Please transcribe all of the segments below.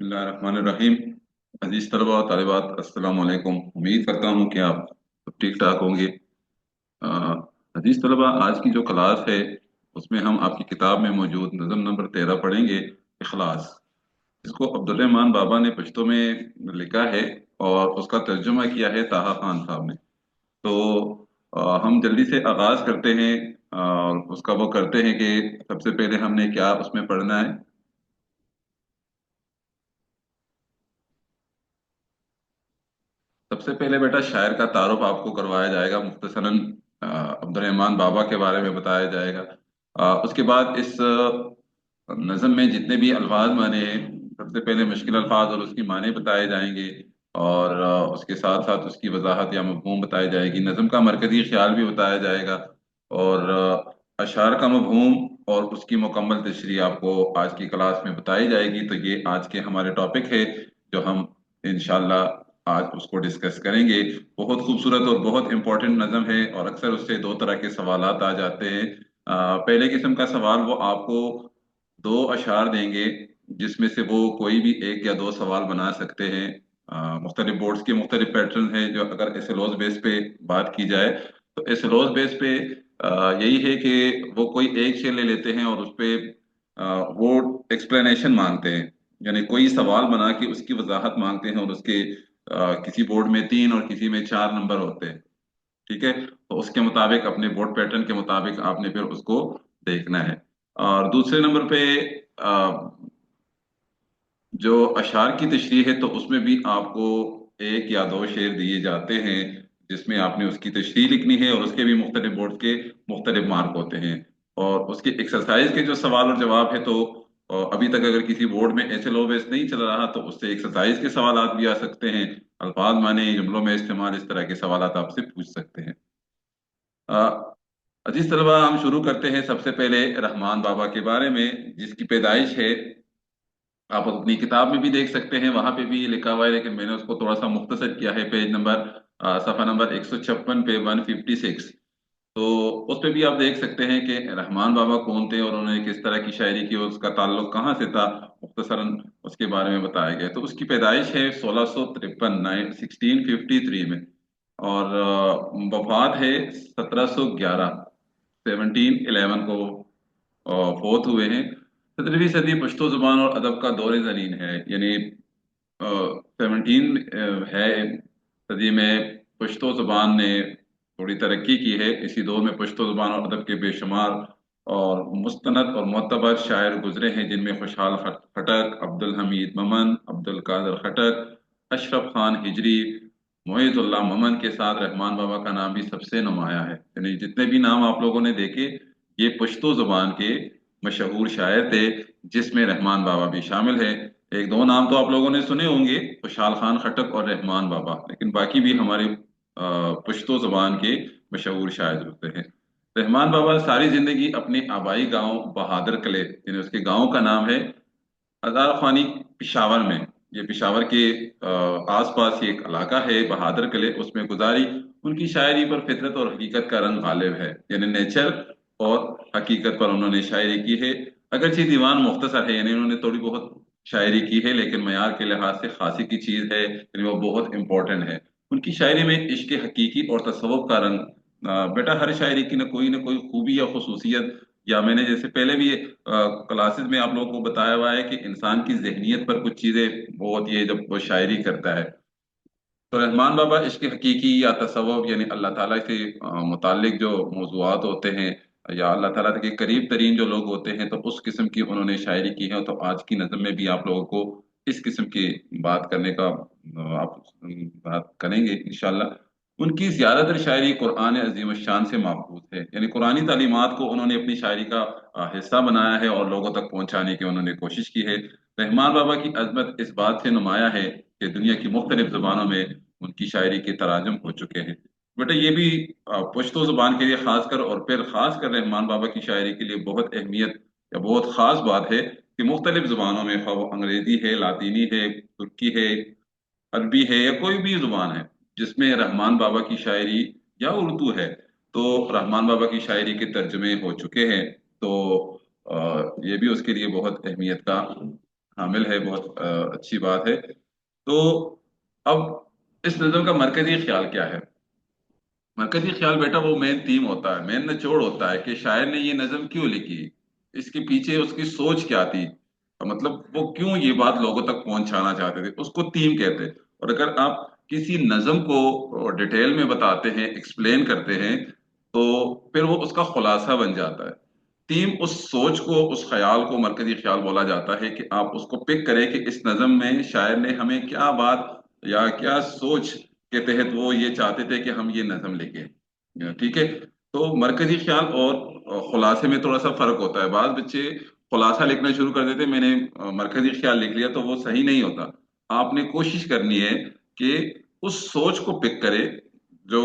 बिस्मिल्लाहिर्रहमानिर्रहीम। अजीज तलबा और तालिबात, अस्सलाम वालेकुम। उम्मीद करता हूँ कि आप सब ठीक ठाक होंगे। अ, अजीज तलबा, आज की जो क्लास है उसमें हम आपकी किताब में मौजूद नज़म नंबर 13 पढ़ेंगे, इखलास। इसको अब्दुल रहमान बाबा ने पश्तो में लिखा है और उसका तर्जुमा किया है ताहा खान साहब ने। तो हम जल्दी से आगाज करते हैं और उसका वो करते हैं कि सबसे पहले हमने क्या उसमें पढ़ना है। सबसे पहले बेटा शायर का तारुफ आपको करवाया जाएगा मुख्तसरन। अब्दुल रहमान बाबा के बारे में बताया जाएगा। उसके बाद इस नज़म में जितने भी अल्फाज माने हैं, सबसे पहले मुश्किल अल्फाज और उसकी माने बताए जाएंगे। और उसके साथ साथ उसकी वजाहत या मफहूम बताई जाएगी। नज़म का मरकजी ख्याल भी बताया जाएगा। और अशार का मफहूम और उसकी मुकम्मल तशरीह आपको आज की क्लास में बताई जाएगी। तो ये आज के हमारे टॉपिक है जो हम इंशाल्लाह आज उसको डिस्कस करेंगे। बहुत खूबसूरत और बहुत इंपॉर्टेंट नज़म है और अक्सर उससे दो तरह के सवालात आ जाते हैं। पहले किस्म का सवाल वो आपको दो अशार देंगे जिसमें से वो कोई भी एक या दो सवाल बना सकते हैं। मुख्तलिफ बोर्ड्स के मुख्तलिफ पैटर्न हैं। जो अगर एसएलओस बेस पे बात की जाए तो एसएलओस बेस पे यही है कि वो कोई एक शेर ले लेते हैं और उस पे वो एक्सप्लेनेशन मांगते हैं। यानी कोई सवाल बना के उसकी वजाहत मांगते हैं और उसके किसी बोर्ड में 3 और किसी में 4 नंबर होते हैं। ठीक है, तो उसके मुताबिक अपने बोर्ड पैटर्न के मुताबिक आपने फिर उसको देखना है। और दूसरे नंबर पे जो अशार की तशरीह है तो उसमें भी आपको एक या दो शेर दिए जाते हैं जिसमें आपने उसकी तशरीह लिखनी है और उसके भी मुख्तलिफ बोर्ड के मुख्तलिफ मार्क होते हैं। और उसके एक्सरसाइज के जो सवाल और जवाब है तो अभी तक अगर किसी बोर्ड में एसएलओ बेस नहीं चल रहा तो उससे एक्सरसाइज के सवाल भी आ सकते हैं। अल्फाज माने जुमलों में इस्तेमाल, इस तरह के सवाल आपसे पूछ सकते हैं। अ, अजीज तलबा, हम शुरू करते हैं सबसे पहले रहमान बाबा के बारे में जिसकी पैदाइश है। आप अपनी किताब में भी देख सकते हैं, वहां पे भी लिखा हुआ है, लेकिन मैंने उसको थोड़ा सा मुख्तसर किया है। पेज नंबर सफा नंबर 156 पे 156। तो उस पे भी आप देख सकते हैं कि रहमान बाबा कौन थे और उन्होंने किस तरह की शायरी की और उसका ताल्लुक कहाँ से था। मुख्तसरन उसके बारे में बताया गया है। तो उसकी पैदाइश है 1653, 1653 में। और वफात है 1711, 1711 को फोत हुए हैं। 17वीं सदी पश्तो जुबान और अदब का दौर जनीन है। यानी 17 है सदी में पश्तो जुबान ने थोड़ी तरक्की की है। इसी दौर में पश्तो जुबान और अदब के बेशुमार और मुस्तनद और मोतबर शायर गुजरे हैं जिनमें खुशहाल खटक, अब्दुल हमीद ममन, अब्दुल कादर खटक, अशरफ खान हिजरी, मोइजुल्लाह ममन के साथ रहमान बाबा का नाम भी सबसे नुमाया है। यानी जितने भी नाम आप लोगों ने देखे ये पश्तो जुबान के मशहूर शायर थे जिसमें रहमान बाबा भी शामिल है। एक दो नाम तो आप लोगों ने सुने होंगे, खुशहाल खान खटक और रहमान बाबा, लेकिन बाकी भी हमारे पश्तो जुबान के मशहूर शायर होते हैं। रहमान बाबा सारी जिंदगी अपने आबाई गांव बहादुर कले, यानी उसके गांव का नाम है अदार खानी, पिशावर में। ये पिशावर के आसपास ही एक इलाका है बहादुर किले, उसमें गुजारी। उनकी शायरी पर फितरत और हकीकत का रंग गालिब है। यानी नेचर और हकीकत पर उन्होंने शायरी की है। अगरचे दीवान मुख्तसर है, यानी उन्होंने थोड़ी बहुत शायरी की है लेकिन मयार के लिहाज से खासी की चीज है, यानी वो बहुत इंपॉर्टेंट है। उनकी शायरी में इश्क हकीकी और तसव्वुफ का रंग। बेटा हर शायरी की न कोई खूबी या खसूसियत, या मैंने जैसे पहले भी क्लासेस में आप लोगों को बताया हुआ है कि इंसान की जहनीत पर कुछ चीजें वो होती है जब वो शायरी करता है। तो रहमान बाबा इश्क हकीकी या तसव्वुफ यानी अल्लाह ताला से मुतालिक जो मौज़ूआत होते हैं या अल्लाह ताला के करीब तरीन जो लोग होते हैं, तो उस किस्म की उन्होंने शायरी की है। तो आज की नज़म में भी आप लोगों को इस किस्म की बात करने का आप बात करेंगे इंशाल्लाह। उनकी ज्यादातर शायरी कुरान अजीम शान से माखूज है। यानी कुरानी तालीमात को उन्होंने अपनी शायरी का हिस्सा बनाया है और लोगों तक पहुंचाने की उन्होंने कोशिश की है। रहमान बाबा की अजमत इस बात से नुमाया है कि दुनिया की मुख्तलिफ जुबानों में उनकी शायरी के तराजुम हो चुके हैं। बेटा ये भी पश्तो जुबान के लिए खासकर और फिर खासकर रहमान बाबा की शायरी के लिए बहुत अहमियत या बहुत खास बात है कि मुख्तलिफ जुबानों में, खा वो अंग्रेजी है, लातीनी है, तुर्की है, अरबी है या कोई भी जुबान है जिसमें रहमान बाबा की शायरी या उर्दू है, तो रहमान बाबा की शायरी के तर्जमे हो चुके हैं। तो ये भी उसके लिए बहुत अहमियत का शामिल है, बहुत अच्छी बात है। तो अब इस नज्म का मरकजी ख्याल क्या है? मरकजी ख्याल बेटा वो मेन थीम होता है, मेन निचोड़ होता है कि शायर ने ये नज्म क्यों लिखी, इसके पीछे उसकी सोच क्या थी, मतलब वो क्यों ये बात लोगों तक पहुंचाना चाहते थे, उसको थीम कहते हैं। और अगर आप किसी नज्म को डिटेल में बताते हैं, एक्सप्लेन करते हैं, तो फिर वो उसका खुलासा बन जाता है। थीम उस सोच को, उस ख्याल को मरकजी ख्याल बोला जाता है कि आप उसको पिक करें कि इस नज्म में शायर ने हमें क्या बात या क्या सोच के तहत वो ये चाहते थे कि हम ये नज्म लिखें। ठीक है। तो मरकजी ख्याल और खुलासे में थोड़ा सा फर्क होता है। बाद बच्चे खुलासा लिखना शुरू कर देते, मैंने मरकजी ख्याल लिख लिया, तो वो सही नहीं होता। आपने कोशिश करनी है कि उस सोच को पिक करे जो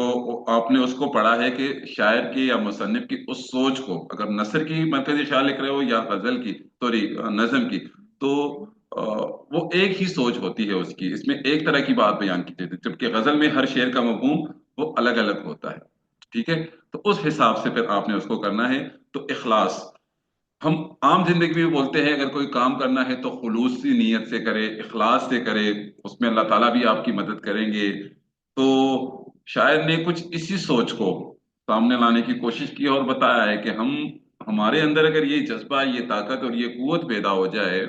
आपने उसको पढ़ा है, कि शायर की या मुसन्निफ की उस सोच को, अगर नसर की मरकजी ख्याल लिख रहे हो या गजल की, सॉरी नज्म की, तो वो एक ही सोच होती है उसकी, इसमें एक तरह की बात बयान की जाती है, जबकि गजल में हर शेर का मफहूम वो अलग अलग होता है। ठीक है। तो उस हिसाब से फिर आपने उसको करना है। तो इखलास, हम आम जिंदगी में बोलते हैं अगर कोई काम करना है तो खुलूस की नीयत से करे, इखलास से करे, उसमें अल्लाह ताला भी आपकी मदद करेंगे। तो शायर ने कुछ इसी सोच को सामने लाने की कोशिश की और बताया है कि हम, हमारे अंदर अगर ये जज्बा, ये ताकत और ये कुव्वत पैदा हो जाए,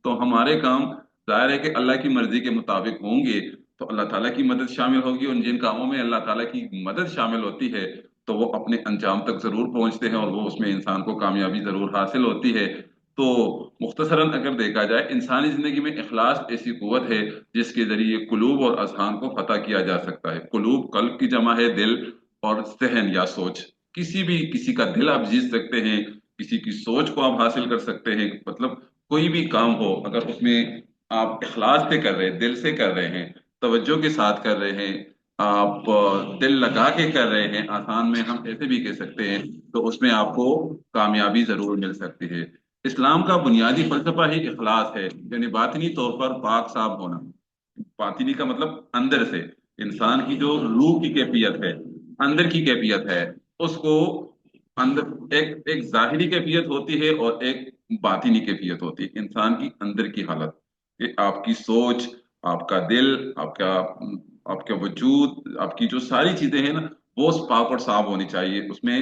तो हमारे काम जाहिर है कि अल्लाह की मर्जी के मुताबिक होंगे। तो अल्लाह ताला की मदद शामिल होगी, उन जिन कामों में अल्लाह ताला की मदद शामिल होती है, तो वो अपने अंजाम तक जरूर पहुंचते हैं और वो उसमें इंसान को कामयाबी जरूर हासिल होती है। तो मुख्तसरन अगर देखा जाए, इंसानी जिंदगी में इखलास ऐसी कुव्वत है जिसके जरिए कुलूब और अजहान को फतह किया जा सकता है। कुलूब कल्ब की जमा है, दिल, और जहन या सोच। किसी भी, किसी का दिल आप जीत सकते हैं, किसी की सोच को आप हासिल कर सकते हैं। मतलब कोई भी काम हो, अगर उसमें आप इखलास से कर रहे हैं, दिल से कर रहे हैं, तवज्जो के साथ कर रहे हैं, आप दिल लगा के कर रहे हैं, आसान में हम ऐसे भी कह सकते हैं, तो उसमें आपको कामयाबी जरूर मिल सकती है। इस्लाम का बुनियादी फलसफा ही इखलास है, यानी बातिनी तौर पर पाक साफ होना। बातिनी का मतलब अंदर से, इंसान की जो रूह की कैफियत है, अंदर की कैफियत है, उसको अंदर एक एक जाहिरी कैफियत होती है और एक बातिनी कैफियत होती है, इंसान की अंदर की हालत। ये आपकी सोच, आपका दिल, आपका आपका वजूद, आपकी जो सारी चीजें हैं ना, वो पाक और साफ होनी चाहिए। उसमें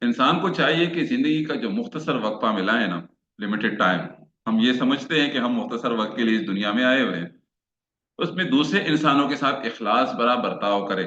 इंसान को चाहिए कि जिंदगी का जो मुख्तसर वक्फा मिला है ना, लिमिटेड टाइम, हम ये समझते हैं कि हम मुख्तसर वक्त के लिए इस दुनिया में आए हुए हैं, उसमें दूसरे इंसानों के साथ इखलास भरा बर्ताव करे।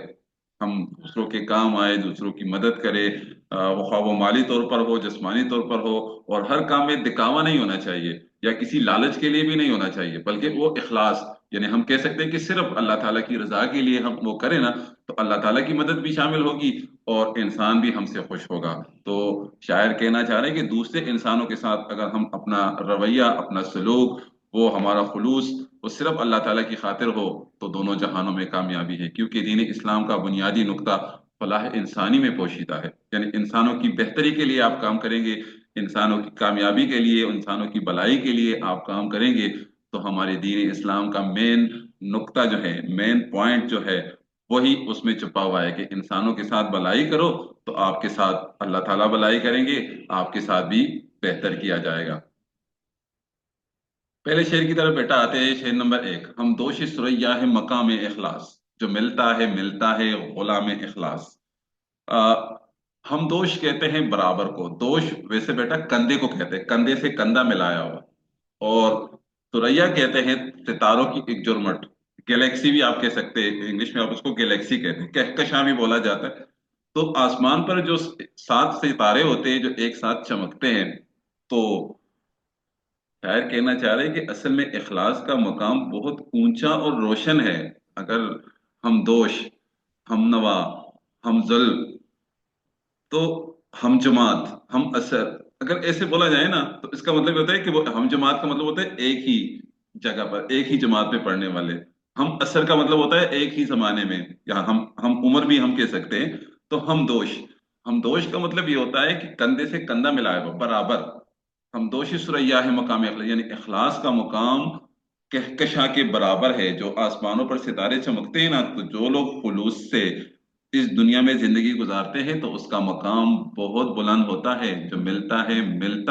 हम दूसरों के काम आए, दूसरों की मदद करे, वो ख्वाह वो माली तौर पर हो, जिस्मानी तौर पर हो। और हर काम में दिखावा नहीं होना चाहिए या किसी लालच के लिए भी नहीं होना चाहिए, बल्कि वो इखलास, यानी हम कह सकते हैं कि सिर्फ अल्लाह ताला की रजा के लिए हम वो करें ना, तो अल्लाह ताला की मदद भी शामिल होगी और इंसान भी हमसे खुश होगा। तो शायर कहना चाह रहे हैं कि दूसरे इंसानों के साथ अगर हम अपना रवैया, अपना सलूक, वो हमारा खुलूस, वो सिर्फ अल्लाह ताला की खातिर हो, तो दोनों जहानों में कामयाबी है। क्योंकि दीन इस्लाम का बुनियादी नुक्ता फलाह इंसानी में पोशीदा है, यानी इंसानों की बेहतरी के लिए आप काम करेंगे, इंसानों की कामयाबी के लिए, इंसानों की भलाई के लिए आप काम करेंगे, तो हमारे दीन इस्लाम का मेन नुक्ता जो है, मेन पॉइंट जो है, वही उसमें छुपा हुआ है कि इंसानों के साथ भलाई करो, तो आपके साथ अल्लाह ताला भलाई करेंगे, आपके साथ भी बेहतर किया जाएगा। पहले शेर की तरफ बेटा आते हैं। शेर नंबर एक, हम दोष सुरैया है मकाम इखलास, जो मिलता है गुलाम इखलास। आ, हम दोष कहते हैं बराबर को, दोष वैसे बेटा कंधे को कहते हैं, कंधे से कंधा मिलाया हुआ। और सुरैया कहते हैं सितारों की एक जुरमट, गैलेक्सी भी आप कह सकते हैं, इंग्लिश में आप उसको गैलेक्सी कहते हैं, कहकशां भी बोला जाता है। तो आसमान पर जो सात सितारे होते हैं जो एक साथ चमकते हैं, तो शायर कहना चाह रहे हैं कि असल में इखलास का मकाम बहुत ऊंचा और रोशन है। अगर हम दोष, हम नवा, हम जुल्म, तो हम जमात, हम असर, अगर ऐसे बोला जाए ना, तो इसका मतलब ये होता है कि वो हम जमात का मतलब होता है एक ही जगह पर, एक ही जमात में पढ़ने वाले। हम असर का मतलब होता है एक ही जमाने में, या हम उम्र भी हम कह सकते हैं। तो हम दोष का मतलब ये होता है कि कंधे से कंधा मिलाया हुआ, बराबर। हम दोषी सुरैया है मकाम अखलास, यानी इखलास का मुकाम कहकशां के बराबर है। जो आसमानों पर सितारे चमकते हैं ना, तो जो लोग खुलूस से इस दुनिया में जिंदगी गुजारते हैं, तो उसका मकाम बहुत बुलंद होता है। जो मिलता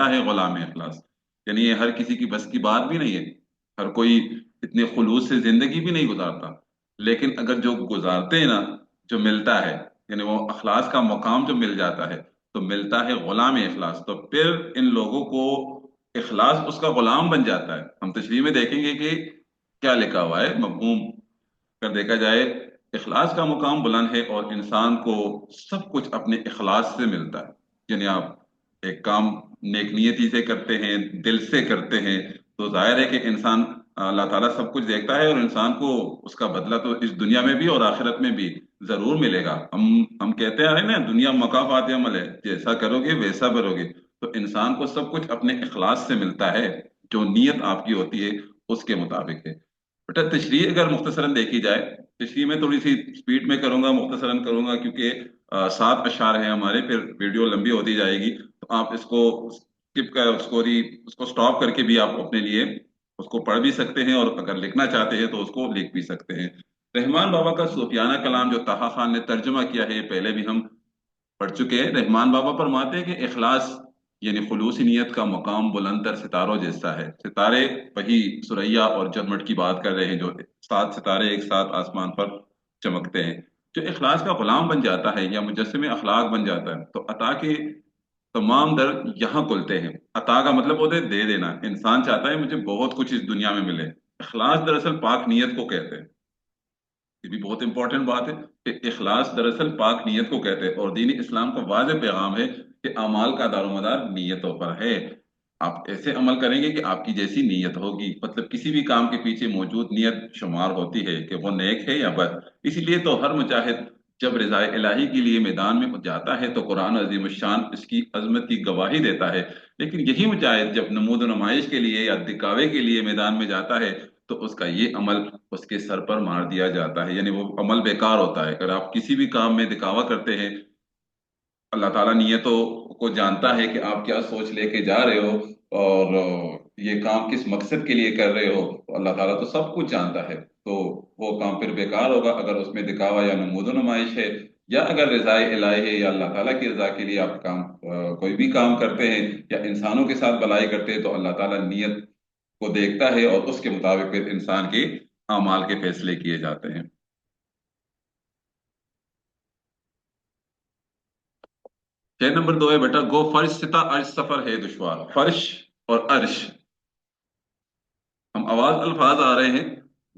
है गुलाम इखलास, यानी ये हर किसी की बस की बात भी नहीं है, हर कोई इतने खुलूस से जिंदगी भी नहीं गुजारता। लेकिन अगर जो गुजारते हैं ना, जो मिलता है, यानी वो अखलास का मकाम जो मिल जाता है, तो मिलता है गुलाम इखलास। तो फिर इन लोगों को इखलास उसका गुलाम बन जाता है। हम तशरीह में देखेंगे कि क्या लिखा हुआ है, मफहूम अगर देखा जाए, इखलास का मुकाम बुलंद है और इंसान को सब कुछ अपने इखलास से मिलता है। यानी आप एक काम नेक नियति से करते हैं, दिल से करते हैं, तो जाहिर है कि इंसान, अल्लाह ताला सब कुछ देखता है और इंसान को उसका बदला तो इस दुनिया में भी और आखिरत में भी जरूर मिलेगा। हम कहते आ रहे हैं ना, दुनिया मकाफात अमल है, जैसा करोगे वैसा भरोगे। तो इंसान को सब कुछ अपने इखलास से मिलता है, जो नीयत आपकी होती है उसके मुताबिक है। बेटा तशरीह अगर मुख्तसरन देखी जाए, तशरीह में थोड़ी सी स्पीड में करूंगा, मुख्तसरन करूंगा, क्योंकि 7 अशार हैं हमारे, फिर वीडियो लंबी होती जाएगी। तो आप इसको स्किप कर, उसको स्टॉप करके भी आप अपने लिए उसको पढ़ भी सकते हैं, और अगर लिखना चाहते हैं तो उसको लिख भी सकते हैं। रहमान बाबा का सूफियाना कलाम जो ताहा खान ने तर्जुमा किया है, पहले भी हम पढ़ चुके हैं। रहमान बाबा फरमाते हैं कि इखलास यानी खुलूस नीयत का मकाम बुलंदर सितारों जैसा है। सितारे वही सुरैया और जमट की बात कर रहे हैं, जो 7 सितारे एक साथ आसमान पर चमकते हैं। जो इखलास का गुलाम बन जाता है या मुजस्सिम अखलाक बन जाता है, तो अता के तमाम दर यहाँ खुलते हैं। अता का मतलब होता है दे देना। इंसान चाहता है मुझे बहुत कुछ इस दुनिया में मिले। इखलास दरअसल पाक नीयत को कहते हैं। ये भी बहुत इंपॉर्टेंट बात है कि इखलास दरअसल पाक नीयत को कहते हैं, और दीन इस्लाम का वाज़ेह पैगाम है कि अमाल का दारोमदार नीयतों पर है। आप ऐसे अमल करेंगे कि आपकी जैसी नीयत होगी। मतलब किसी भी काम के पीछे मौजूद नीयत शुमार होती है कि वो नेक है या बद। इसीलिए तो हर मुजाहिद जब रिज़ाए इलाही के लिए मैदान में जाता है, तो कुरान अजीम शान इसकी अजमत की गवाही देता है। लेकिन यही मुजाहिद जब नमूद नुमाइश के लिए या दिखावे के लिए मैदान में जाता है, तो उसका ये अमल उसके सर पर मार दिया जाता है, यानी वो अमल बेकार होता है। अगर आप किसी भी काम में दिखावा करते हैं, अल्लाह ताला नियतों को जानता है कि आप क्या सोच लेके जा रहे हो, और ये काम किस मकसद के लिए कर रहे हो, तो अल्लाह ताला तो सब कुछ जानता है। तो वो काम फिर बेकार होगा अगर उसमें दिखावा या नमूदो नुमाइश है। या अगर रज़ाए इलाही है या अल्लाह ताला की रजा के लिए आप काम, कोई भी काम करते हैं या इंसानों के साथ भलाई करते हैं, तो अल्लाह ताला नियत को देखता है और उसके मुताबिक फिर इंसान के अमाल के फैसले किए जाते हैं। शेर नंबर 2 है बेटा, गो फर्श सिता अर्श सफर है दुश्वार। फर्श और अर्श, हम आवाज अल्फाज आ रहे हैं।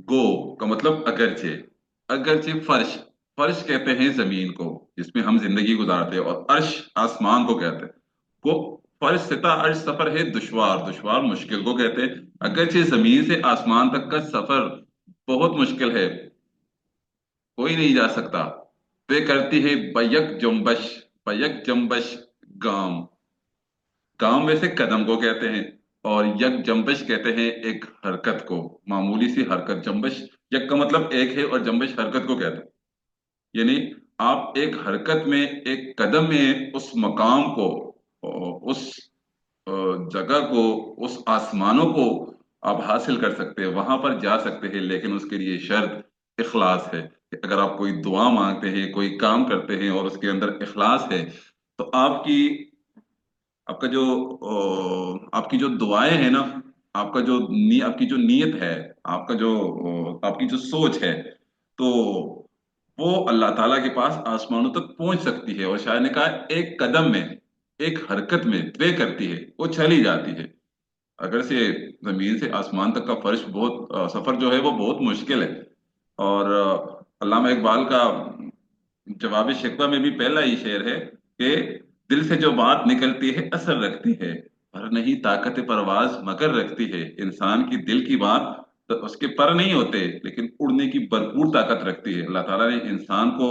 गो का मतलब अगरचे। अगरचे फर्श, फर्श कहते हैं जमीन को जिसमें हम जिंदगी गुजारते हैं, और अर्श आसमान को कहते हैं। गो फर्श सिता अर्श सफर है दुश्वार, दुश्वार मुश्किल को कहते हैं। अगरचे जमीन से आसमान तक का सफर बहुत मुश्किल है, कोई नहीं जा सकता। वे करती है बैक जुम्बश, बैक जम्बश गाम। गांव में से कदम को कहते हैं, और यक जंबश कहते हैं एक हरकत को, मामूली सी हरकत। जंबश, यक का मतलब एक है, और जंबश हरकत को कहते हैं। यानी आप एक हरकत में, एक कदम में उस मकाम को, उस जगह को, उस आसमानों को आप हासिल कर सकते हैं, वहां पर जा सकते हैं। लेकिन उसके लिए शर्त इखलास है कि अगर आप कोई दुआ मांगते हैं, कोई काम करते हैं और उसके अंदर इखलास है, तो आपका जो आपकी जो दुआएं हैं ना, आपकी जो नीयत है, आपका जो आपकी जो सोच है, तो वो अल्लाह ताला के पास आसमानों तक पहुंच सकती है। और शायद ने कहा एक कदम में, एक हरकत में तय करती है, वो चली जाती है। अगर से जमीन से आसमान तक का फर्श बहुत सफर जो है वो बहुत मुश्किल है। और अल्लामा इकबाल का जवाब शिकवा में भी पहला ही शेर है कि दिल से जो बात निकलती है असर रखती है, पर नहीं ताकत परवाज मगर रखती है। इंसान की दिल की बात तो उसके पर नहीं होते, लेकिन उड़ने की भरपूर ताकत रखती है। अल्लाह ताला ने इंसान को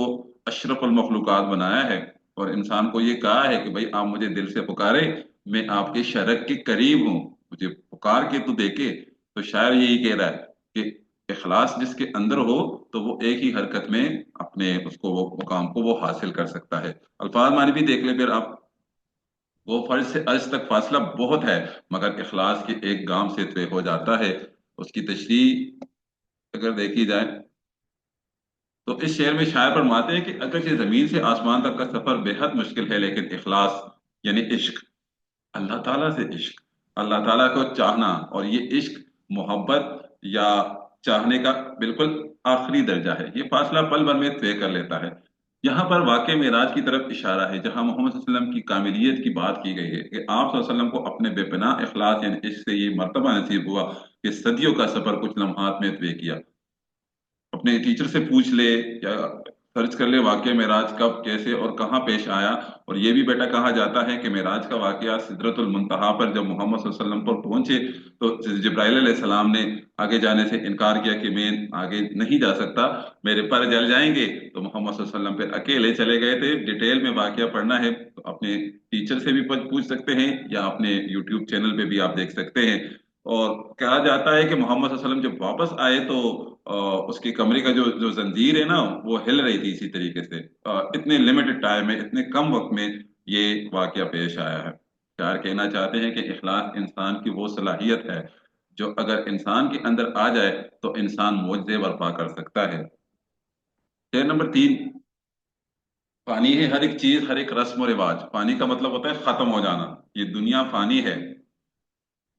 अशरफुल मखलूकात बनाया है, और इंसान को ये कहा है कि भाई आप मुझे दिल से पुकारे, मैं आपके शरक के करीब हूँ, मुझे पुकार के तो देखे। तो शायर यही कह रहा है कि इखलास जिसके अंदर हो, तो वो एक ही हरकत में अपने उसको, वो मुकाम को वो हासिल कर सकता है। अल्फाज मानी भी देख ले फिर आप, वो फर्ज से अर्ज तक फासला बहुत है, मगर इखलास के एक गाम से तय हो जाता है। उसकी तशरीह अगर देखी जाए, तो इस शेर में शायर फरमाते हैं कि अगरचे जमीन से आसमान तक का सफर बेहद मुश्किल है, लेकिन इखलास यानी इश्क, अल्लाह ताला से इश्क, अल्लाह ताला को चाहना, और ये इश्क, मोहब्बत या चाहने का बिल्कुल आखिरी दर्जा है, ये फासला पल भर में तय कर लेता है। यहाँ पर वाक़ई मेराज की तरफ इशारा है, जहाँ मोहम्मद सल्लल्लाहु अलैहि वसल्लम की कामिलियत की बात की गई है कि आप सल्लल्लाहु अलैहि वसल्लम को अपने बेपनाह इखलास यानी इश्क से ये मर्तबा नसीब हुआ कि सदियों का सफर कुछ लम्हात में तय किया। अपने टीचर से पूछ ले या सर्च कर ले वाकया मेराज कब, कैसे और कहाँ पेश आया। और ये भी बेटा कहा जाता है कि मेराज का वाकया सिदरतुल मुंतहा पर जब मोहम्मद सल्लल्लाहु अलैहि वसल्लम पर पहुंचे, तो जिब्राइल अलैहिस्सलाम ने आगे जाने से इनकार किया कि मैं आगे नहीं जा सकता, मेरे पर जल जाएंगे। तो मोहम्मद सल्लल्लाहु अलैहि वसल्लम फिर अकेले चले गए थे। डिटेल में वाकया पढ़ना है तो अपने टीचर से भी पूछ सकते हैं, या अपने यूट्यूब चैनल पे भी आप देख सकते हैं। और कहा जाता है कि मोहम्मद सल्लल्लाहु अलैहि वसल्लम जब वापस आए तो अ, उसकी कमरे का जो जो जंजीर है ना, वो हिल रही थी इसी तरीके से। इतने लिमिटेड टाइम में, इतने कम वक्त में ये वाकया पेश आया है। शायर कहना चाहते हैं कि इखलास इंसान की वो सलाहियत है जो अगर इंसान के अंदर आ जाए तो इंसान मोजज़े बर्पा कर सकता है। शेर नंबर 3, पानी है हर एक चीज, हर एक रस्म और रिवाज। पानी का मतलब होता है खत्म हो जाना। ये दुनिया फानी है,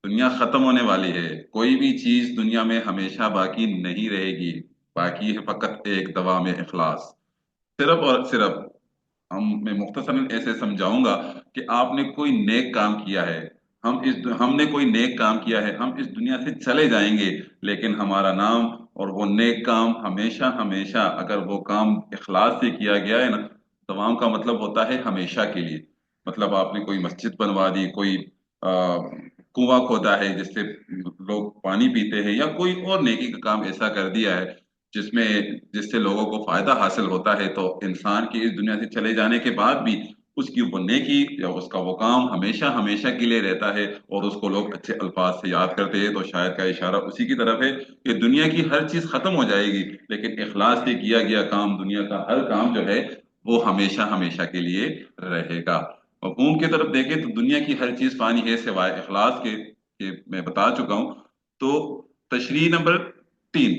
दुनिया खत्म होने वाली है। कोई भी चीज दुनिया में हमेशा बाकी नहीं रहेगी। बाकी है फकत एक दवा में इखलास। सिर्फ और सिर्फ मैं मुख्तसरन ऐसे समझाऊंगा कि आपने कोई नेक काम किया है। हमने कोई नेक काम किया है, हम इस दुनिया से चले जाएंगे, लेकिन हमारा नाम और वो नेक काम हमेशा हमेशा, अगर वो काम इखलास से किया गया है ना, तमाम का मतलब होता है हमेशा के लिए। मतलब आपने कोई मस्जिद बनवा दी, कोई कुआं खोदा है जिससे लोग पानी पीते हैं, या कोई और नेकी का काम ऐसा कर दिया है जिसमें जिससे लोगों को फायदा हासिल होता है, तो इंसान की इस दुनिया से चले जाने के बाद भी उसकी वो नेकी या उसका वो काम हमेशा हमेशा के लिए रहता है, और उसको लोग अच्छे अल्फाज से याद करते हैं। तो शायद का इशारा उसी की तरफ है कि दुनिया की हर चीज खत्म हो जाएगी, लेकिन इखलास से किया गया काम, दुनिया का हर काम जो है वो हमेशा हमेशा के लिए रहेगा। मफहूम की तरफ देखें तो दुनिया की हर चीज फानी है सिवाय इखलास के मैं बता चुका हूं। तो तशरीह नंबर 3,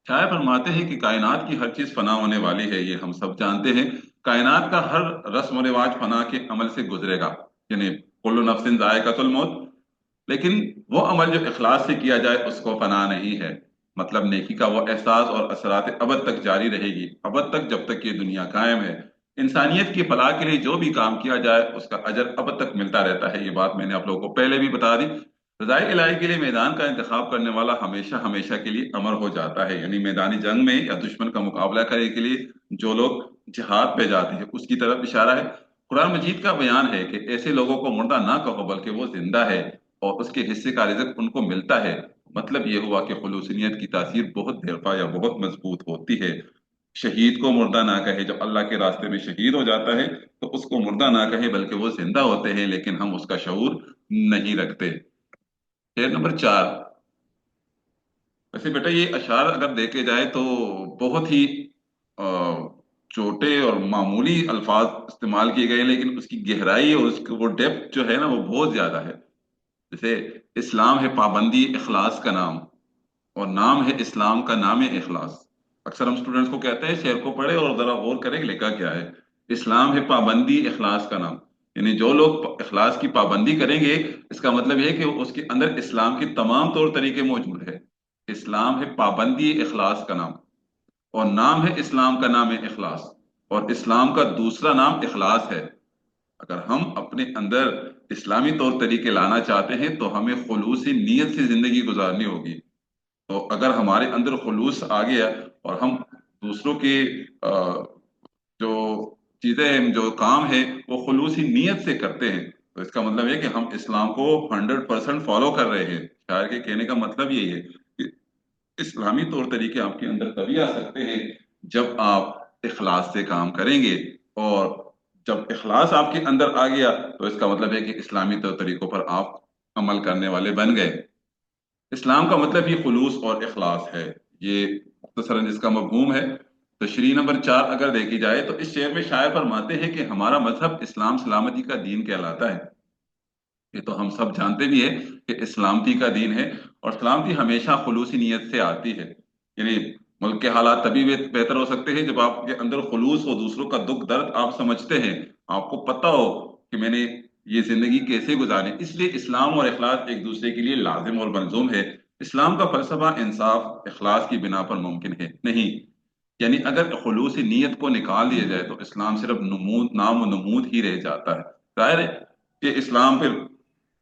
शायर फरमाते हैं कि कायनात की हर चीज फना होने वाली है, ये हम सब जानते हैं। कायनात का हर रस्म रिवाज फना के अमल से गुजरेगा, यानी कुल्लु नफ्सिन जायकातुल मौत। लेकिन वो अमल जो इखलास से किया जाए उसको फना नहीं है। मतलब नेकी का वो एहसास और असरात अबद तक जारी रहेगी, अबद तक, जब तक ये दुनिया कायम है। इंसानियत की फलाह के लिए जो भी काम किया जाए उसका अजर अबद तक मिलता रहता है। ये बात मैंने आप लोगों को पहले भी बता दी। रज़ाए इलाही के लिए मैदान का इंतखाब करने वाला हमेशा हमेशा के लिए अमर हो जाता है, यानी मैदानी जंग में या दुश्मन का मुकाबला करने के लिए जो लोग जिहाद पे जाते हैं उसकी तरफ इशारा है। कुरान मजीद का बयान है कि ऐसे लोगों को मुर्दा ना कहो बल्कि वो जिंदा है और उसके हिस्से का रिज़्क उनको मिलता है। मतलब ये हुआ कि खुलूसनियत की तासीर बहुत देरपा या बहुत मजबूत होती है। शहीद को मुर्दा ना कहे, जो अल्लाह के रास्ते में शहीद हो जाता है तो उसको मुर्दा ना कहे बल्कि वो जिंदा होते हैं, लेकिन हम उसका शऊर नहीं रखते। शेर नंबर 4, वैसे बेटा ये अशार अगर देखे जाए तो बहुत ही अ, छोटे और मामूली अल्फाज इस्तेमाल किए गए हैं, लेकिन उसकी गहराई और उसकी वो डेप्थ जो है ना, वो बहुत ज्यादा है। जैसे इस्लाम है पाबंदी इखलास का नाम, और नाम है इस्लाम का नाम है इखलास। अक्सर हम स्टूडेंट्स को कहते हैं शेर को पढ़े और जरा गौर करें कि लिखा क्या है। इस्लाम है पाबंदी इखलास का नाम, यानी जो लोग इखलास की पाबंदी करेंगे, इसका मतलब यह है कि उसके अंदर इस्लाम के तमाम तौर तरीके मौजूद है। इस्लाम है पाबंदी इखलास का नाम, और नाम है इस्लाम का नाम है इखलास, और इस्लाम का दूसरा नाम इखलास है। अगर हम अपने अंदर इस्लामी तौर तरीके लाना चाहते हैं तो हमें खुलूसी नीयत से जिंदगी गुजारनी होगी। तो अगर हमारे अंदर खुलूस आ गया और हम दूसरों के जो चीजें हैं, जो काम है, वो खुलूसी नीयत से करते हैं, तो इसका मतलब है कि हम इस्लाम को 100% फॉलो कर रहे हैं। शायर के कहने का मतलब यही है कि इस्लामी तौर तरीके आपके अंदर तभी आ सकते हैं जब आप इखलास से काम करेंगे। और जब इखलास आपके अंदर आ गया तो इसका मतलब है कि इस्लामी तौर तरीकों पर आप अमल करने वाले बन गए। इस्लाम का मतलब ही खुलूस और इखलास है। ये मुख्तसरन इसका मफहूम है। तशरीह नंबर 4 अगर देखी जाए तो इस शेर में शायर फरमाते हैं कि हमारा मजहब इस्लाम सलामती का दीन कहलाता है। ये तो हम सब जानते भी है कि इस्लामती का दीन है, और सलामती हमेशा खुलूसी नीयत से आती है। यानी मुल्क के हालात तभी बेहतर हो सकते हैं जब आपके अंदर खुलूस हो, दूसरों का दुख दर्द आप समझते हैं, आपको पता हो कि मैंने ये जिंदगी कैसे गुजारें। इसलिए इस्लाम और इखलास एक दूसरे के लिए लाजिम और मलजूम है। इस्लाम का फलसफा इंसाफ इखलास की बिना पर मुमकिन है नहीं। यानी अगर खुलूस नीयत को निकाल दिया जाए तो इस्लाम सिर्फ नमूद नाम और नमूद ही रह जाता है। जाहिर है कि इस्लाम फिर,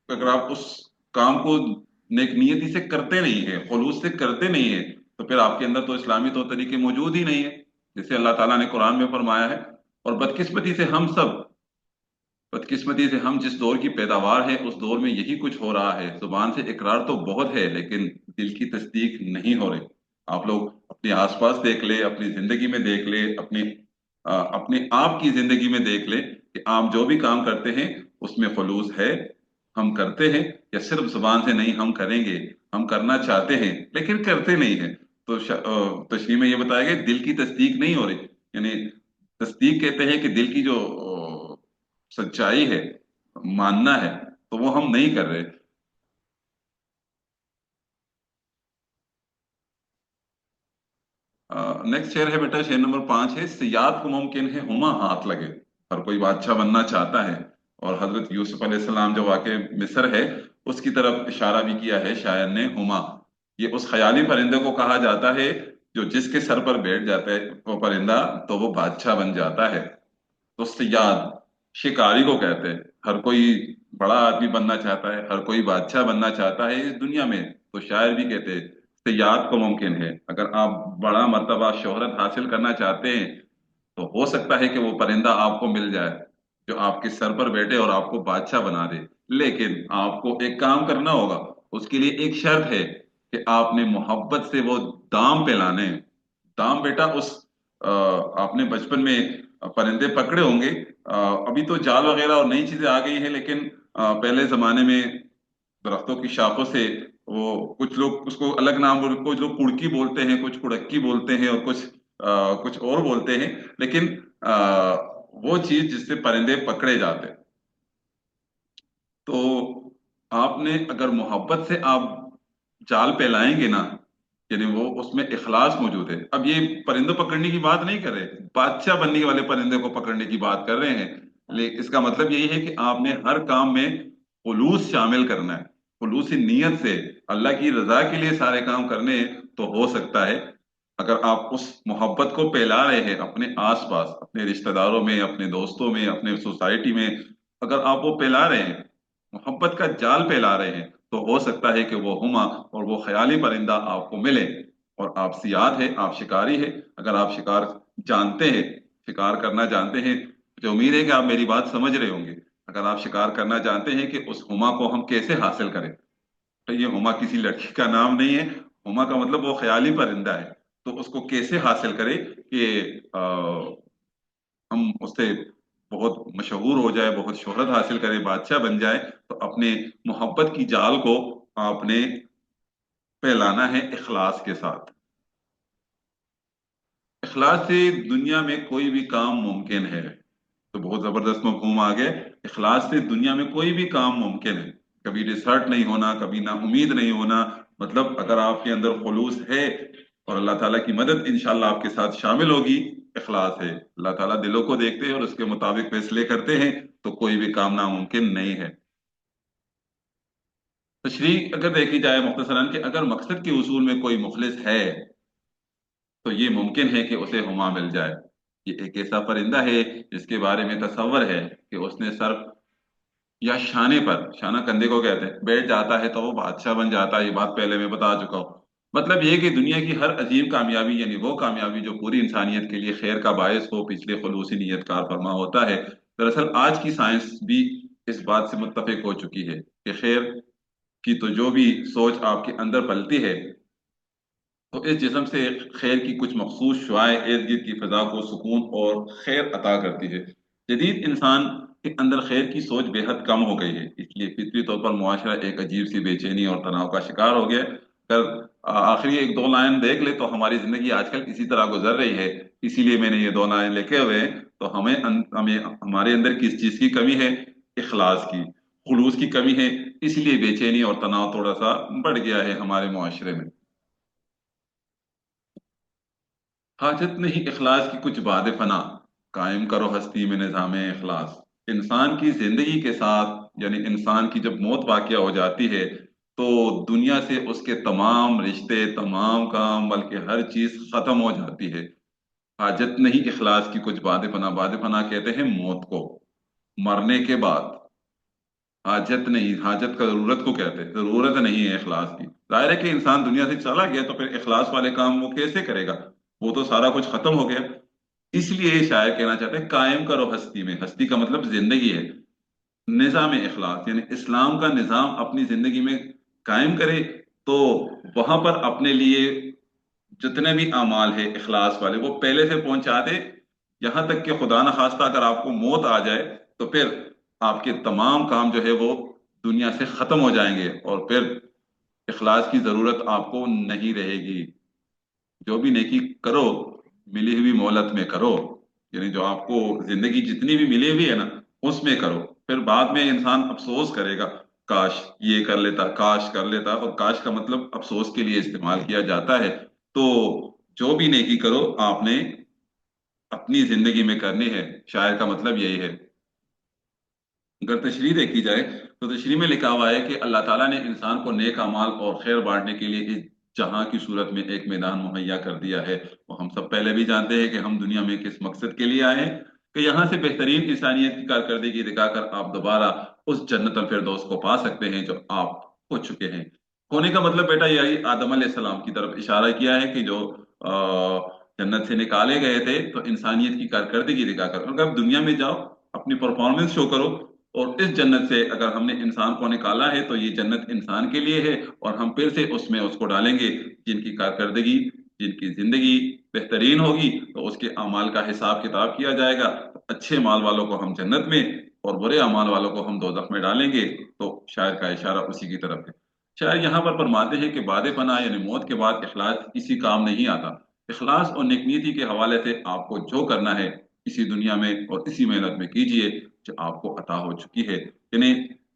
अगर आप उस काम को नेक नियति से करते नहीं है, खुलूस से करते नहीं है, तो फिर आपके अंदर तो इस्लामी तौर तरीके मौजूद ही नहीं है, जैसे अल्लाह ताला ने कुरान में फरमाया है। और बदकिस्मती से हम जिस दौर की पैदावार है उस दौर में यही कुछ हो रहा है। जुबान से इकरार तो बहुत है लेकिन दिल की तस्दीक नहीं हो रही। आप लोग अपने आसपास देख ले, अपनी जिंदगी में देख ले, अपने आप की जिंदगी में देख ले कि आप जो भी काम करते हैं उसमें खुलूस है, हम करते हैं, या सिर्फ जुबान से नहीं हम करेंगे, हम करना चाहते हैं लेकिन करते नहीं है। तो तशरीह में ये बताया गया दिल की तस्दीक नहीं हो रही। यानी तस्दीक कहते हैं कि दिल की जो सच्चाई है, मानना है, तो वो हम नहीं कर रहे। नेक्स्ट शेर है बेटा, शेर नंबर 5 है, सियाद को मुमकिन है हुमा हाथ लगे। हर कोई बादशाह बनना चाहता है। और हजरत यूसुफ अलैहिस्सलाम जो वाकई मिस्र है उसकी तरफ इशारा भी किया है शायर ने। हुमा, ये उस ख्याली परिंदे को कहा जाता है जो जिसके सर पर बैठ जाता है वो परिंदा तो वो बादशाह बन जाता है। तो सयाद शिकारी को कहते हैं। हर कोई बड़ा आदमी बनना चाहता है, हर कोई बादशाह बनना चाहता है इस दुनिया में। तो शायर भी कहते हैं सयाद को मुमकिन है, अगर आप बड़ा मर्तबा शोहरत हासिल करना चाहते हैं तो हो सकता है कि वो परिंदा आपको मिल जाए जो आपके सर पर बैठे और आपको बादशाह बना दे। लेकिन आपको एक काम करना होगा, उसके लिए एक शर्त है कि आपने मोहब्बत से वो दाम पे लाने हैं। दाम बेटा आपने बचपन में परिंदे पकड़े होंगे। अभी तो जाल वगैरह और नई चीजें आ गई हैं, लेकिन पहले जमाने में दरख्तों की शाखों से वो, कुछ लोग उसको अलग नाम कुछ लोग कुड़की बोलते हैं, कुछ कुड़क्की बोलते हैं और कुछ और बोलते हैं। लेकिन वो चीज जिससे परिंदे पकड़े जाते हैं, तो आपने अगर मोहब्बत से आप जाल पे लाएंगे ना, यानी वो उसमें इखलास मौजूद है। अब ये परिंदों पकड़ने की बात नहीं कर रहे, बादशाह बनने वाले परिंदे को पकड़ने की बात कर रहे हैं। लेकिन इसका मतलब यही है कि आपने हर काम में खुलूस शामिल करना है, खुलूस नीयत से अल्लाह की रजा के लिए सारे काम करने हैं। तो हो सकता है अगर आप उस मोहब्बत को फैला रहे हैं अपने आसपास, अपने रिश्तेदारों में, अपने दोस्तों में, अपने सोसाइटी में, अगर आप वो फैला रहे हैं, मोहब्बत का जाल फैला रहे हैं, तो हो सकता है कि वो हुमा और वो ख्याली परिंदा आपको मिले। और आप सियाद है, आप शिकारी है। अगर आप शिकार जानते हैं, शिकार करना जानते हैं, मुझे उम्मीद है कि आप मेरी बात समझ रहे होंगे। अगर आप शिकार करना जानते हैं कि उस हुमा को हम कैसे हासिल करें, तो ये हुमा किसी लड़की का नाम नहीं है। हुमा का मतलब वो ख्याली परिंदा है। तो उसको कैसे हासिल करें कि हम उससे बहुत मशहूर हो जाए, बहुत शोहरत हासिल करे, बादशाह बन जाए, तो अपने मोहब्बत की जाल को आपने फैलाना है इखलास के साथ। इखलास से दुनिया में कोई भी काम मुमकिन है। तो बहुत जबरदस्त मफहूम आ गया। इखलास से दुनिया में कोई भी काम मुमकिन है। कभी रिसर्ट नहीं होना, कभी ना उम्मीद नहीं होना। मतलब अगर आपके अंदर खुलूस है और अल्लाह ताला की मदद इंशाल्लाह आपके साथ शामिल होगी, इखलास है, अल्लाह ताला दिलों को देखते हैं और उसके मुताबिक फैसले करते हैं, तो कोई भी काम नामुमकिन नहीं है। तशरीह अगर देखी जाए मुख्तसरन कि अगर मकसद के उसूल में कोई मुखलिस है तो ये मुमकिन है कि उसे हुमा मिल जाए। ये एक ऐसा परिंदा है जिसके बारे में तसव्वुर है कि उसने सर या शाने पर, शाना कंधे को कहते हैं, बैठ जाता है तो वो बादशाह बन जाता है। ये बात पहले मैं बता चुका हूँ। मतलब ये कि दुनिया की हर अजीम कामयाबी, यानी वो कामयाबी जो पूरी इंसानियत के लिए खैर का बायस हो, पिछले खलूसी नीयत कार फरमा होता है। दरअसल आज की साइंस भी इस बात से मुत्तफिक हो चुकी है कि खैर की तो जो भी सोच आपके अंदर पलती है, तो इस जिस्म से खैर की कुछ मखसूस शुआएं इर्द गिर्द की फिजा को सुकून और खैर अता करती है। जदीद इंसान के अंदर खैर की सोच बेहद कम हो गई है, इसलिए फितरी तौर पर मुआशरा एक अजीब सी बेचैनी और तनाव का शिकार हो गया है। अगर आखिरी एक दो लाइन देख ले तो हमारी जिंदगी आजकल इसी तरह गुजर रही है। इसीलिए मैंने ये दो लाइन लिखे हुए हैं। तो हमें हमारे अंदर किस चीज की कमी है? इखलास की, खुलूस की कमी है। इसलिए बेचैनी और तनाव थोड़ा सा बढ़ गया है हमारे मुआशरे में। हाजत नहीं इखलास की कुछ बात फना, कायम करो हस्ती में निजाम इखलास। इंसान की जिंदगी के साथ, यानी इंसान की जब मौत वाक़या हो जाती है तो दुनिया से उसके तमाम रिश्ते, तमाम काम, बल्कि हर चीज खत्म हो जाती है। हाजत नहीं इखलास की कुछ बादे फना कहते हैं मौत को, मरने के बाद। हाजत नहीं, हाजत का जरूरत को कहते हैं, जरूरत नहीं है इखलास की। जाहिर है कि इंसान दुनिया से चला गया तो फिर इखलास वाले काम वो कैसे करेगा, वो तो सारा कुछ खत्म हो गया। इसलिए शायर कहना चाहते हैं कायम करो हस्ती में, हस्ती का मतलब जिंदगी है, निजाम इखलास यानी इस्लाम का निजाम अपनी जिंदगी में कायम करे। तो वहां पर अपने लिए जितने भी अमाल है इखलास वाले वो पहले से पहुंचा दे। यहां तक कि खुदा न खास्ता अगर आपको मौत आ जाए तो फिर आपके तमाम काम जो है वो दुनिया से खत्म हो जाएंगे, और फिर इखलास की जरूरत आपको नहीं रहेगी। जो भी नेकी करो मिली हुई मोहलत में करो, यानी जो आपको जिंदगी जितनी भी मिली हुई है ना उसमें करो। फिर बाद में इंसान अफसोस करेगा, काश ये कर लेता, काश कर लेता। और काश का मतलब अफसोस के लिए इस्तेमाल किया जाता है। तो जो भी नेकी करो आपने अपनी जिंदगी में करनी है, शायर का मतलब यही है। अगर तशरीह देखी जाए तो तशरीह में लिखा हुआ है कि अल्लाह ताला ने इंसान को नेक अमाल और खैर बांटने के लिए इस जहां की सूरत में एक मैदान मुहैया कर दिया है। वो हम सब पहले भी जानते हैं कि हम दुनिया में किस मकसद के लिए आए हैं, कि यहाँ से बेहतरीन इंसानियत की कारकर्दगी दिखाकर आप दोबारा उस जन्नत अल फिरदौस को पा सकते हैं जो आप खो चुके हैं। खोने का मतलब बेटा यही आदम अलैहिस्सलाम की तरफ इशारा किया है कि जो जन्नत से निकाले गए थे तो इंसानियत की कारकर्दगी दिखाकर, अगर आप दुनिया में जाओ अपनी परफॉर्मेंस शो करो, और इस जन्नत से अगर हमने इंसान को निकाला है तो ये जन्नत इंसान के लिए है, और हम फिर से उसमें उसको डालेंगे जिनकी कारकर्दगी, जिनकी जिंदगी बेहतरीन होगी तो उसके अमाल का हिसाब किताब किया जाएगा। तो अच्छे माल वालों को हम जन्नत में और बुरे अमाल वालों को हम दोजख में डालेंगे। तो शायर का इशारा उसी की तरफ है। शायर यहाँ पर फरमाते हैं कि बाद फना यानी मौत के बाद इखलास किसी काम नहीं आता। इखलास और नेकनीति के हवाले से आपको जो करना है इसी दुनिया में और इसी मेहनत में कीजिए जो आपको अता हो चुकी है। यानी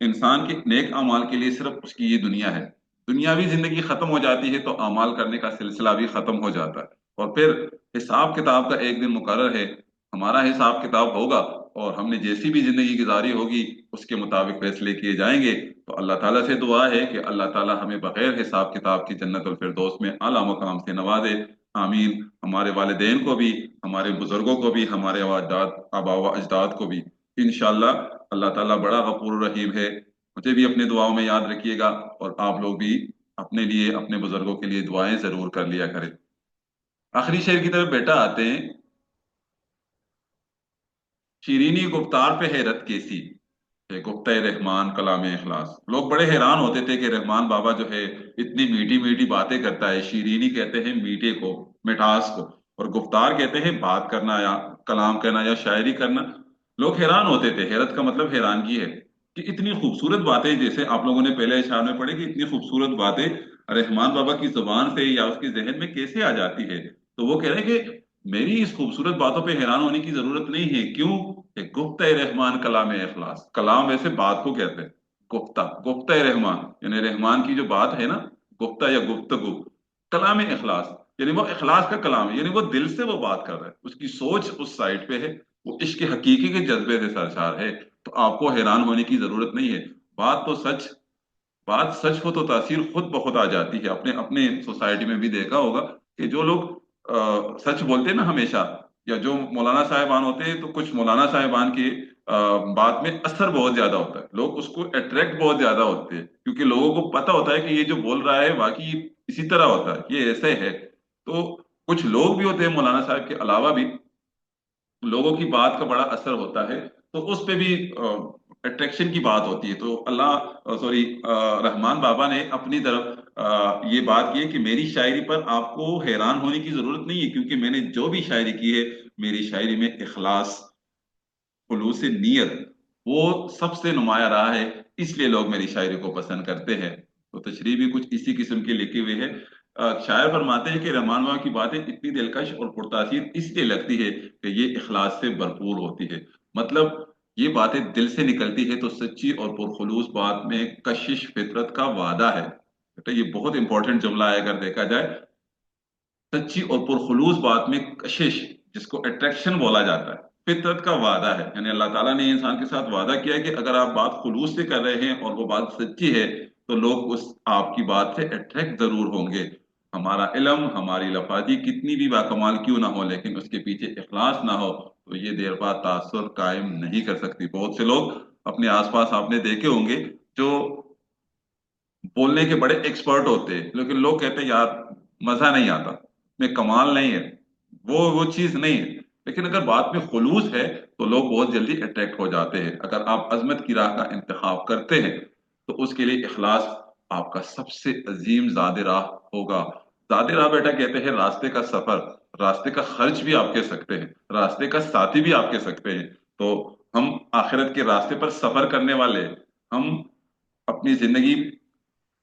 इंसान के नेक अमाल के लिए सिर्फ उसकी ये दुनिया है। दुनियावी जिंदगी खत्म हो जाती है तो अमाल करने का सिलसिला भी खत्म हो जाता है, और फिर हिसाब किताब का एक दिन मुकर्रर है। हमारा हिसाब किताब होगा और हमने जैसी भी जिंदगी गुजारी होगी उसके मुताबिक फैसले किए जाएंगे। तो अल्लाह ताला से दुआ है कि अल्लाह ताला हमें बगैर हिसाब किताब की जन्नतुल फिरदौस में आला मकाम से नवाजे। आमीन। हमारे वालिदैन को भी, हमारे बुजुर्गों को भी, हमारे अजदाद आबा व अजदाद को भी इंशाल्लाह। अल्लाह ताला बड़ा गफूर रहीम है। मुझे भी अपने दुआओं में याद रखिएगा, और आप लोग भी अपने लिए, अपने बुजुर्गों के लिए दुआएं जरूर कर लिया करें। आखिरी शेर की तरफ बेटा आते हैं। शीरीनी गुफ्तार पे हैरत कैसी है गुफ्ता रहमान कलाम इखलास। लोग बड़े हैरान होते थे कि रहमान बाबा जो है इतनी मीठी मीठी बातें करता है। शीरीनी कहते हैं मीठे को, मिठास को, और गुफ्तार कहते हैं बात करना या कलाम करना या शायरी करना। लोग हैरान होते थे, हैरत का मतलब हैरानगी है कि इतनी खूबसूरत बातें, जैसे आप लोगों ने पहले इशार में पढ़े कि इतनी खूबसूरत बातें रहमान बाबा की जुबान से या उसके जहन में कैसे आ जाती है। तो वो कह रहे हैं कि मेरी इस खूबसूरत बातों पे हैरान होने की जरूरत नहीं है। क्यों? कि गुफ्ता रहमान कलाम इखलास, कलाम वैसे बात को कहते हैं, गुफ्ता गुफ्ता रहमान यानी रहमान की जो बात है ना, गुफ्ता या गुफ्तगू। कलाम इखलास यानी वो इखलास का कलाम है, यानी वो दिल से वो बात कर रहा है, उसकी सोच उस साइड पे है, वो इश्क हकीकी के जज्बे से सरशार है। तो आपको हैरान होने की जरूरत नहीं है। बात तो सच, बात सच हो तो तासीर खुद ब खुद आ जाती है। अपने अपने सोसाइटी में भी देखा होगा कि जो लोग सच बोलते हैं ना हमेशा, या जो मौलाना साहिबान होते हैं, तो कुछ मौलाना साहिबान की बात में असर बहुत ज्यादा होता है, लोग उसको अट्रैक्ट बहुत ज्यादा होते हैं, क्योंकि लोगों को पता होता है कि ये जो बोल रहा है वाकई इसी तरह होता है, ये ऐसे है। तो कुछ लोग भी होते हैं मौलाना साहब के अलावा भी, लोगों की बात का बड़ा असर होता है, तो उस पे भी अट्रैक्शन की बात होती है। तो अल्लाह सॉरी रहमान बाबा ने अपनी तरफ ये बात की है कि मेरी शायरी पर आपको हैरान होने की जरूरत नहीं है, क्योंकि मैंने जो भी शायरी की है मेरी शायरी में इखलास, खुलूस नीयत वो सबसे नुमाया रहा है। इसलिए लोग मेरी शायरी को पसंद करते हैं। तो तशरीह भी कुछ इसी किस्म की लिखी हुई है। शायर फरमाते हैं कि रहमान बाबा की बातें इतनी दिलकश और पुरतासीर इसलिए लगती है कि ये इखलास से भरपूर होती है। मतलब ये बातें दिल से निकलती है तो सच्ची और पुरखुलूस बात में कशिश फितरत का वादा है। बेटा ये बहुत इंपॉर्टेंट जुमला है अगर देखा जाए। सच्ची और पुरखुलूस बात में कशिश, जिसको अट्रैक्शन बोला जाता है, फितरत का वादा है, यानी अल्लाह ताला ने इंसान के साथ वादा किया है कि अगर आप बात खुलूस से कर रहे हैं और वो बात सच्ची है तो लोग उस आपकी बात से अट्रैक्ट जरूर होंगे। हमारा इल्म, हमारी लफाजी कितनी भी बाकमाल क्यों ना हो, लेकिन उसके पीछे इखलास ना हो तो ये देर बाद तासुर कायम नहीं कर सकती। बहुत से लोग अपने आसपास आपने देखे होंगे जो बोलने के बड़े एक्सपर्ट होते हैं, लेकिन लोग कहते हैं यार मजा नहीं आता, में कमाल नहीं है, वो चीज नहीं है। लेकिन अगर बात में खुलूस है तो लोग बहुत जल्दी अट्रैक्ट हो जाते हैं। अगर आप अजमत की राह का इंतखाब करते हैं तो उसके लिए इखलास आपका सबसे अजीम ज़ादे राह होगा। ज़ादे राह बेटा कहते हैं रास्ते का सफर, रास्ते का खर्च भी आप कह सकते हैं, रास्ते का साथी भी आप कह सकते हैं। तो हम आखिरत के रास्ते पर सफर करने वाले, हम अपनी जिंदगी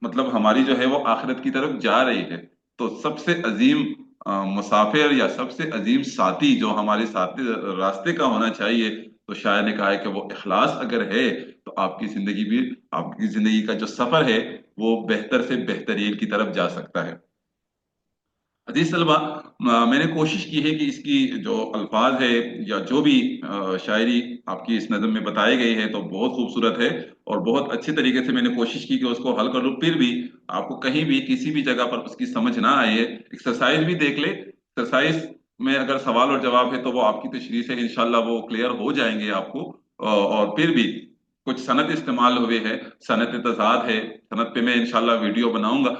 मतलब हमारी जो है वो आखिरत की तरफ जा रही है। तो सबसे अजीम मुसाफिर या सबसे अजीम साथी जो हमारे साथ रास्ते का होना चाहिए, तो शायर ने कहा है कि वो इखलास अगर है तो आपकी जिंदगी भी, आपकी जिंदगी का जो सफर है वो बेहतर से बेहतरीन की तरफ जा सकता है। हदीस तलबा, मैंने कोशिश की है कि इसकी जो अल्फाज है या जो भी शायरी आपकी इस नज़म में बताई गई है तो बहुत खूबसूरत है, और बहुत अच्छी तरीके से मैंने कोशिश की कि उसको हल कर लूँ। फिर भी आपको कहीं भी किसी भी जगह पर उसकी समझ ना आए, एक्सरसाइज भी देख ले, एक्सरसाइज में अगर सवाल और जवाब है तो वो आपकी तशरीह से इंशाल्लाह वो क्लियर हो जाएंगे आपको। और फिर भी कुछ सनद इस्तेमाल हुए हैं, सनद तजाद है, सनद पे मैं इंशाल्लाह वीडियो बनाऊंगा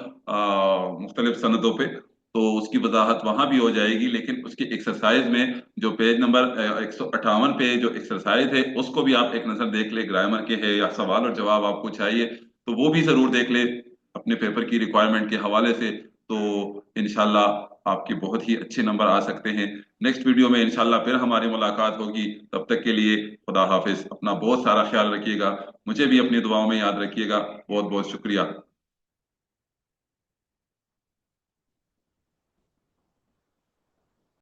मुख्तलिफ सनदों पे, तो उसकी वजाहत वहां भी हो जाएगी। लेकिन उसकी एक्सरसाइज में जो पेज नंबर 158 पे जो एक्सरसाइज है उसको भी आप एक नज़र देख ले, ग्रामर के है या सवाल और जवाब आपको चाहिए तो वो भी जरूर देख ले अपने पेपर की रिक्वायरमेंट के हवाले से। तो इंशाल्लाह आपके बहुत ही अच्छे नंबर आ सकते हैं। नेक्स्ट वीडियो में इंशाल्लाह फिर हमारी मुलाकात होगी। तब तक के लिए खुदा हाफिज, अपना बहुत सारा ख्याल रखिएगा, मुझे भी अपनी दुआओं में याद रखिएगा। बहुत बहुत शुक्रिया।